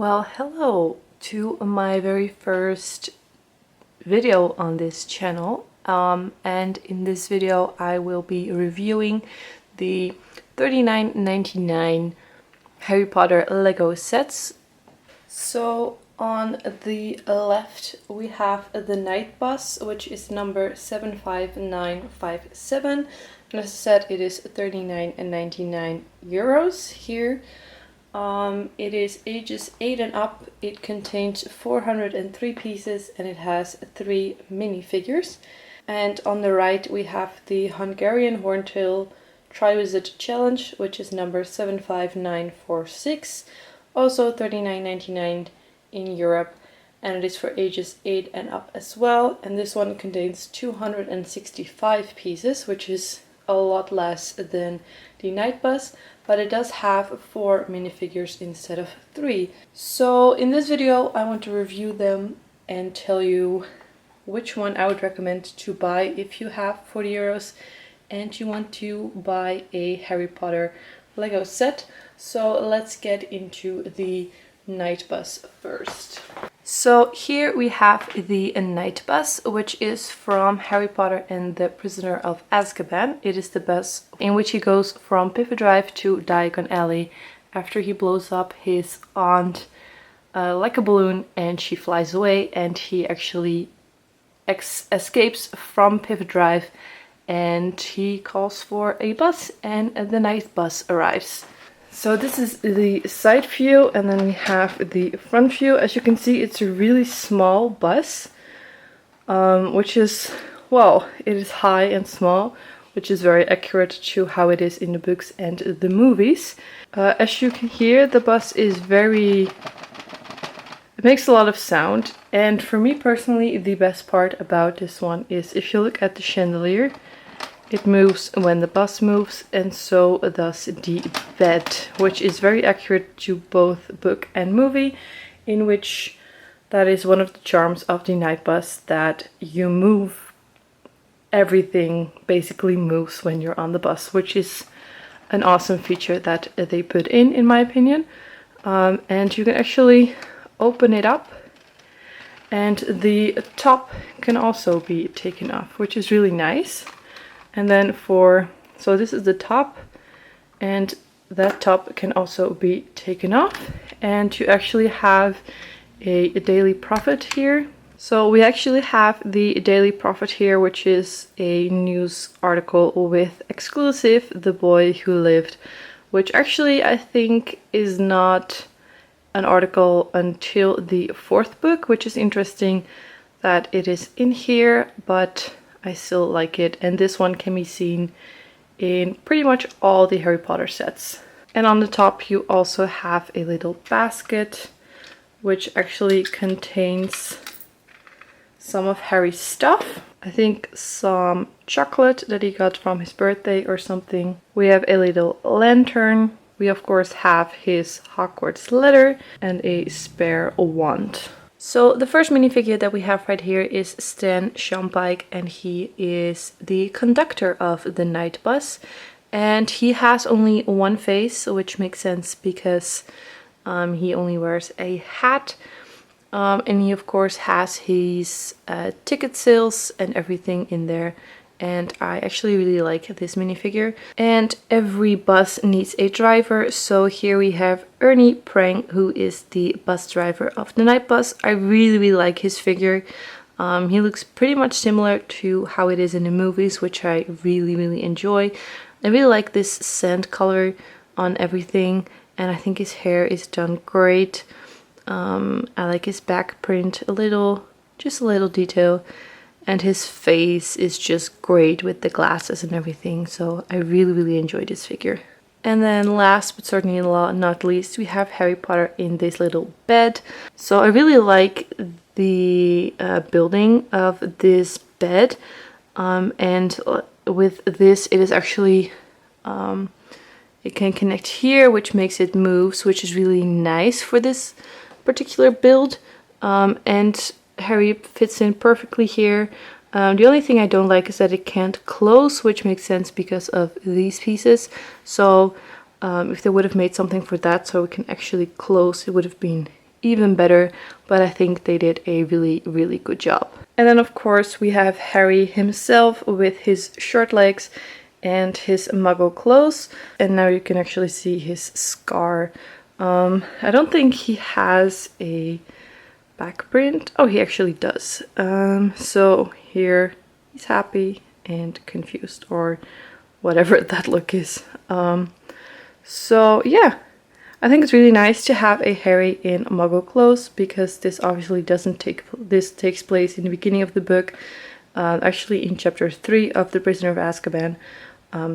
Well, hello to my very first video on this channel. And in this video I will be reviewing the $39.99 Harry Potter Lego sets. So on the left we have the Night Bus, which is number 75957. And as I said, it is 39.99 euros here. It is ages 8 and up. It contains 403 pieces and it has 3 minifigures. And on the right we have the Hungarian Horntail Triwizard Challenge, which is number 75946, also 39.99 in Europe, and it is for ages 8 and up as well. And this one contains 265 pieces, which is a lot less than the Night Bus, but it does have 4 minifigures instead of 3. So in this video I want to review them and tell you which one I would recommend to buy if you have 40 euros and you want to buy a Harry Potter Lego set. So let's get into the Night Bus first. So here we have the Night Bus, which is from Harry Potter and the Prisoner of Azkaban. It is the bus in which he goes from Piffle Drive to Diagon Alley after he blows up his aunt like a balloon and she flies away, and he actually escapes from Piffle Drive and he calls for a bus, and the Night Bus arrives. So this is the side view, and then we have the front view. As you can see, it's a really small bus, which is, well, it is high and small, which is very accurate to how it is in the books and the movies. As you can hear, the bus is it makes a lot of sound, and for me personally, the best part about this one is if you look at the chandelier, it moves when the bus moves, and so does the bed, which is very accurate to both book and movie, in which that is one of the charms of the Night Bus, that you move, everything basically moves when you're on the bus, which is an awesome feature that they put in my opinion. And you can actually open it up, and the top can also be taken off, which is really nice. And then so this is the top, and that top can also be taken off, and you actually have a daily prophet here. So we actually have the daily prophet here, which is a news article with exclusive The Boy Who Lived, which actually I think is not an article until the 4th book, which is interesting that it is in here, but I still like it, and this one can be seen in pretty much all the Harry Potter sets. And on the top you also have a little basket, which actually contains some of Harry's stuff. I think some chocolate that he got from his birthday or something. We have a little lantern. We of course have his Hogwarts letter and a spare wand. So the first minifigure that we have right here is Stan Shonpike, and he is the conductor of the Night Bus, and he has only one face, which makes sense because he only wears a hat, and he of course has his ticket sales and everything in there. And I actually really like this minifigure. And every bus needs a driver, so here we have Ernie Prang, who is the bus driver of the Night Bus. I really like his figure. He looks pretty much similar to how it is in the movies, which I really enjoy. I really like this sand color on everything, and I think his hair is done great. I like his back print just a little detail. And his face is just great with the glasses and everything, so I really enjoy this figure. And then last but certainly not least, we have Harry Potter in this little bed. So I really like the building of this bed, and with this it is actually it can connect here, which makes it move, which is really nice for this particular build, and Harry fits in perfectly here. The only thing I don't like is that it can't close, which makes sense because of these pieces. So if they would have made something for that so it can actually close, it would have been even better, but I think they did a really, really good job. And then of course we have Harry himself with his short legs and his muggle clothes. And now you can actually see his scar. I don't think he has a back print. Oh, he actually does. So here he's happy and confused, or whatever that look is. So yeah, I think it's really nice to have a Harry in muggle clothes, because this obviously doesn't this takes place in the beginning of the book, actually in chapter 3 of The Prisoner of Azkaban.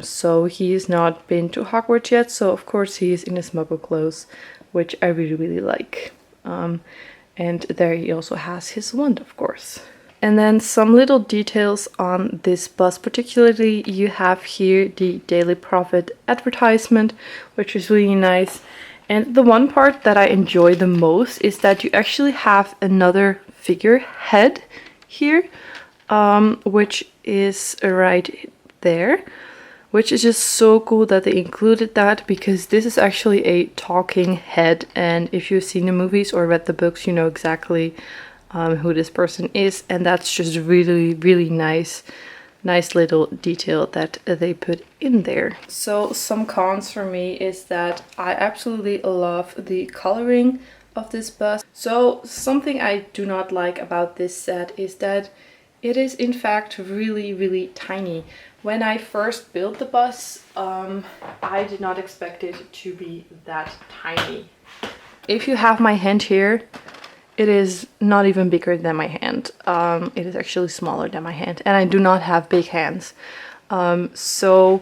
So he's not been to Hogwarts yet, so of course he's in his muggle clothes, which I really, really like. And there he also has his wand, of course. And then some little details on this bus particularly. You have here the Daily Prophet advertisement, which is really nice. And the one part that I enjoy the most is that you actually have another figurehead here, which is right there, which is just so cool that they included that, because this is actually a talking head, and if you've seen the movies or read the books, you know exactly who this person is, and that's just really, really nice little detail that they put in there. So some cons for me is that I absolutely love the coloring of this bus. So something I do not like about this set is that it is in fact really, really tiny. When I first built the bus, I did not expect it to be that tiny. If you have my hand here, it is not even bigger than my hand. It is actually smaller than my hand, and I do not have big hands. So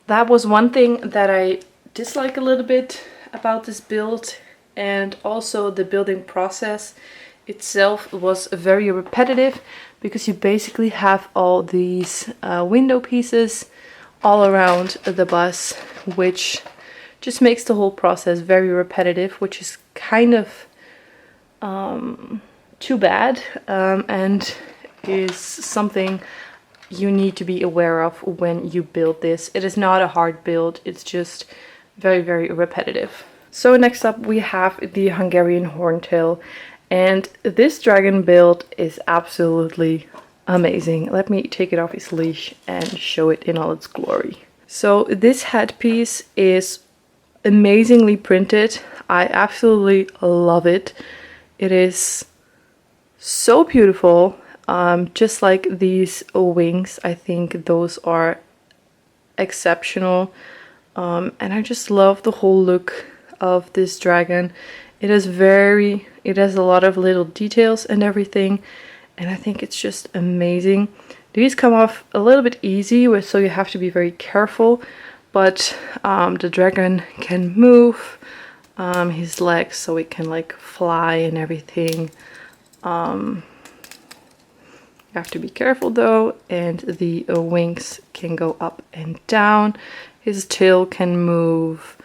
that was one thing that I dislike a little bit about this build, and also the building process itself was very repetitive, because you basically have all these window pieces all around the bus, which just makes the whole process very repetitive, which is kind of too bad, and is something you need to be aware of when you build this. It is not a hard build, it's just very, very repetitive. So next up we have the Hungarian Horntail, and this dragon build is absolutely amazing. Let me take it off its leash and show it in all its glory. So this headpiece is amazingly printed. I absolutely love it. It is so beautiful, just like these wings. I think those are exceptional, and I just love the whole look of this dragon. It has a lot of little details and everything, and I think it's just amazing. These come off a little bit easy, so you have to be very careful, but the dragon can move his legs, so it can like fly and everything. You have to be careful though, and the wings can go up and down. His tail can move.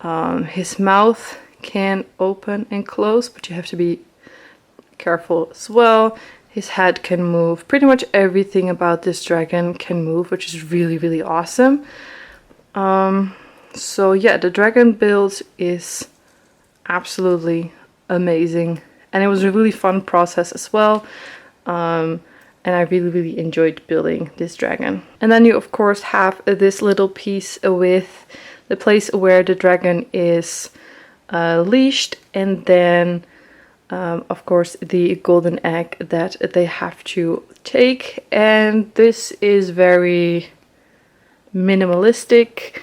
His mouth can open and close, but you have to be careful as well. His head can move. Pretty much everything about this dragon can move, which is really, really awesome. So yeah, the dragon build is absolutely amazing, and it was a really fun process as well. And I really, really enjoyed building this dragon. And then you of course have this little piece with the place where the dragon is leashed, and then of course the golden egg that they have to take. And this is very minimalistic.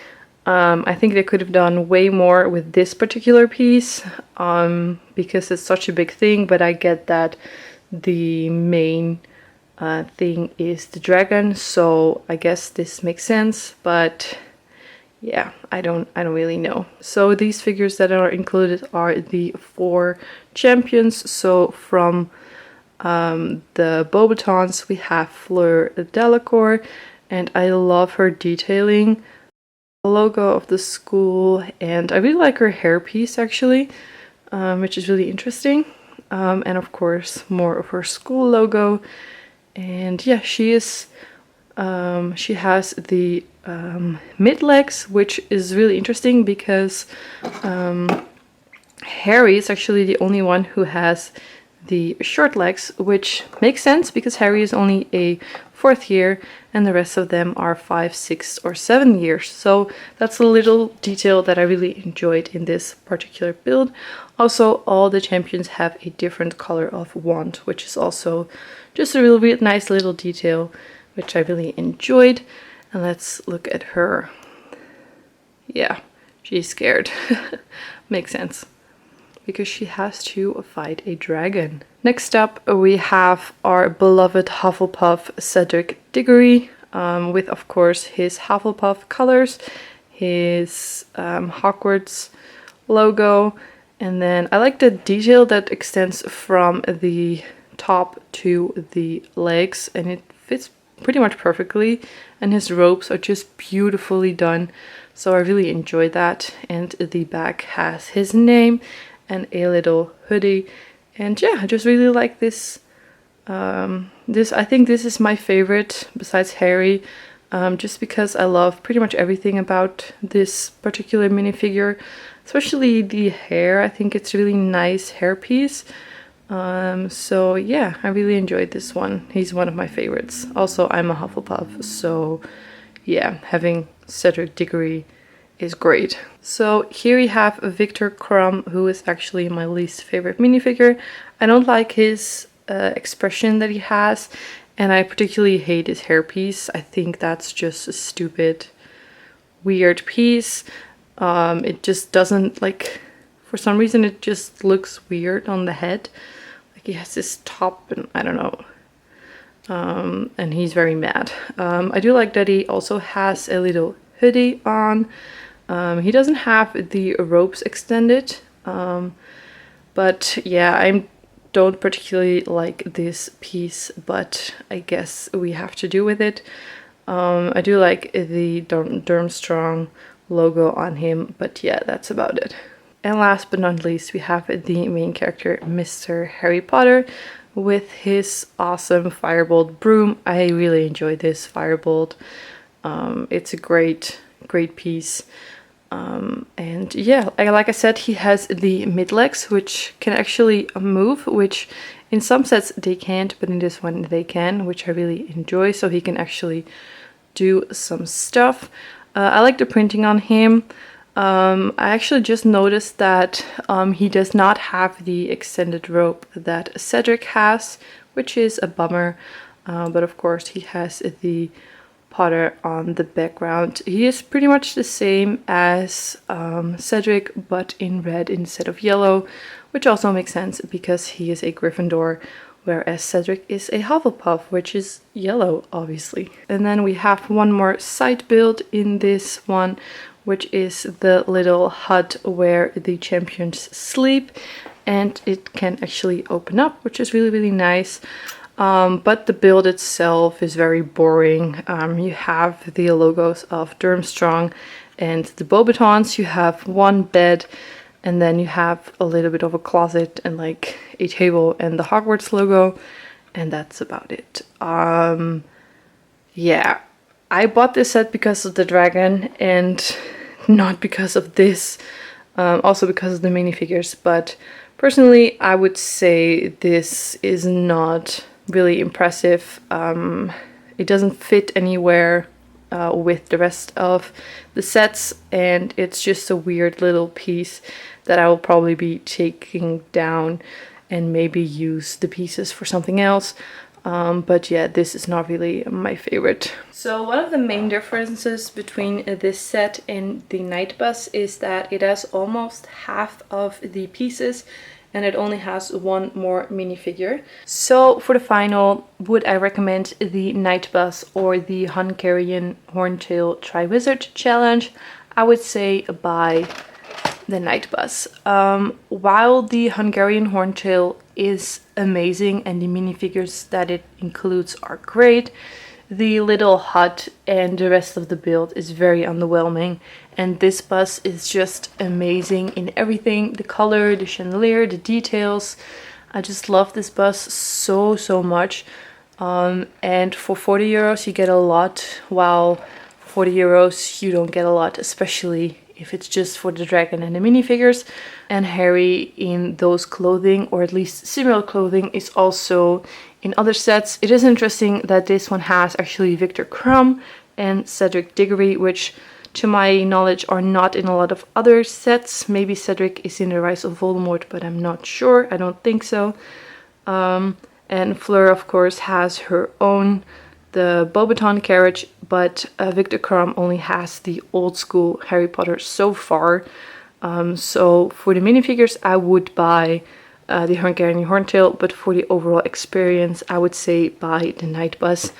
I think they could have done way more with this particular piece, because it's such a big thing, but I get that the main thing is the dragon, so I guess this makes sense, but yeah, I don't really know. So these figures that are included are the 4 champions. So from the Beauxbatons we have Fleur Delacour, and I love her detailing. The logo of the school, and I really like her hairpiece actually, which is really interesting. And of course more of her school logo. And yeah, she has the mid legs, which is really interesting because Harry is actually the only one who has the short legs, which makes sense because Harry is only a 4th year and the rest of them are 5, 6, or 7 years. So that's a little detail that I really enjoyed in this particular build. Also, all the champions have a different color of wand, which is also just a really nice little detail, which I really enjoyed. And let's look at her. Yeah, she's scared. Makes sense, because she has to fight a dragon. Next up, we have our beloved Hufflepuff Cedric Diggory, with of course his Hufflepuff colors, his Hogwarts logo, and then I like the detail that extends from the top to the legs, and it fits pretty much perfectly, and his robes are just beautifully done, so I really enjoyed that. And the back has his name and a little hoodie, and yeah, I just really like this. I think this is my favorite besides Harry, just because I love pretty much everything about this particular minifigure, especially the hair. I think it's a really nice hairpiece. So yeah, I really enjoyed this one. He's one of my favorites. Also, I'm a Hufflepuff, so yeah, having Cedric Diggory is great. So here we have Victor Crumb, who is actually my least favorite minifigure. I don't like his expression that he has, and I particularly hate his hairpiece. I think that's just a stupid, weird piece. It just doesn't, like, for some reason it just looks weird on the head. Like he has this top and I don't know. And he's very mad. I do like that he also has a little hoodie on. He doesn't have the ropes extended, but yeah, I don't particularly like this piece, but I guess we have to do with it. I do like the Durmstrang logo on him, but yeah, that's about it. And last but not least, we have the main character, Mr. Harry Potter, with his awesome firebolt broom. I really enjoyed this firebolt. It's a great piece. And yeah, like I said, he has the mid legs, which can actually move, which in some sets they can't, but in this one they can, which I really enjoy. So he can actually do some stuff. I like the printing on him. I actually just noticed that he does not have the extended rope that Cedric has, which is a bummer. But of course he has the Potter on the background. He is pretty much the same as Cedric, but in red instead of yellow, which also makes sense because he is a Gryffindor, whereas Cedric is a Hufflepuff, which is yellow, obviously. And then we have one more side build in this one, which is the little hut where the champions sleep, and it can actually open up, which is really nice. But the build itself is very boring. You have the logos of Durmstrang and the Beauxbatons. You have one bed, and then you have a little bit of a closet and like a table and the Hogwarts logo, and that's about it. Yeah, I bought this set because of the dragon and not because of this. Also because of the minifigures, but personally I would say this is not really impressive. It doesn't fit anywhere with the rest of the sets, and it's just a weird little piece that I will probably be taking down and maybe use the pieces for something else. But yeah, this is not really my favorite. So one of the main differences between this set and the Night Bus is that it has almost half of the pieces and it only has one more minifigure. So for the final, would I recommend the Night Bus or the Hungarian Horntail Triwizard challenge? I would say buy the Night Bus. While the Hungarian Horntail is amazing and the minifigures that it includes are great, the little hut and the rest of the build is very underwhelming, and this bus is just amazing in everything. The color, the chandelier, the details. I just love this bus so much. And for 40 euros you get a lot, while 40 euros you don't get a lot, especially if it's just for the dragon and the minifigures. And Harry in those clothing, or at least similar clothing, is also in other sets. It is interesting that this one has actually Victor Crumb and Cedric Diggory, which to my knowledge are not in a lot of other sets. Maybe Cedric is in the Rise of Voldemort, but I'm not sure. I don't think so. And Fleur, of course, has her own, the Beauxbaton carriage, but Victor Crumb only has the old school Harry Potter so far. So for the minifigures, I would buy the Hungarian Horntail, but for the overall experience, I would say buy the Night Bus,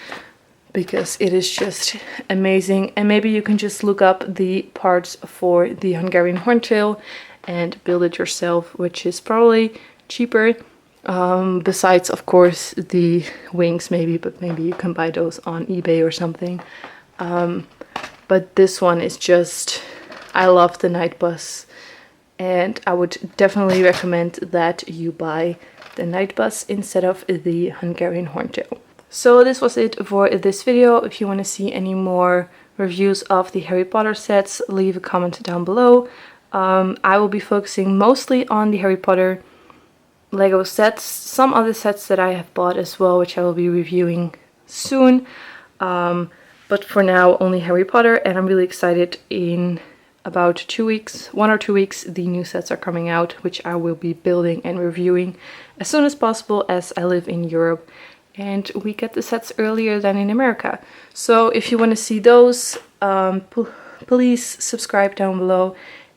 because it is just amazing. And maybe you can just look up the parts for the Hungarian Horntail and build it yourself, which is probably cheaper. Besides, of course, the wings maybe, but maybe you can buy those on eBay or something. But this one is just, I love the Night Bus, and I would definitely recommend that you buy the Night Bus instead of the Hungarian Horntail. So this was it for this video. If you want to see any more reviews of the Harry Potter sets, leave a comment down below. I will be focusing mostly on the Harry Potter Lego sets, some other sets that I have bought as well, which I will be reviewing soon. But for now, only Harry Potter, and I'm really excited. In about 2 weeks, 1 or 2 weeks, the new sets are coming out, which I will be building and reviewing as soon as possible, as I live in Europe and we get the sets earlier than in America. So if you want to see those, please subscribe down below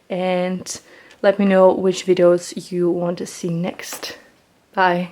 and let me know which videos you want to see next. Bye.